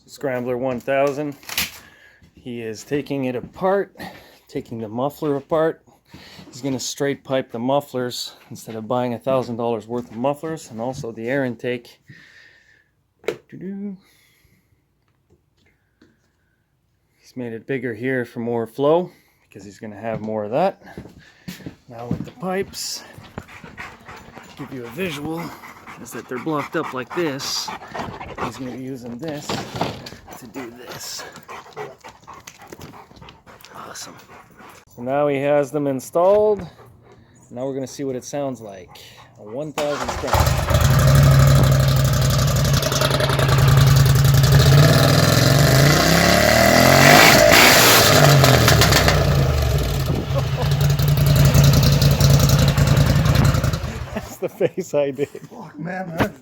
Scrambler 1000. He is taking it apart, taking the muffler apart. He's going to straight pipe the mufflers instead of buying $1,000 worth of mufflers, and also the air intake. He's made it bigger here for more flow because he's going to have more of that. Now with the pipes, give you a visual, is that they're blocked up like this. He's going to be using this to do this. Awesome. So now he has them installed. Now we're going to see what it sounds like. A 1000 Scrambler. That's the face I did. Fuck man, that's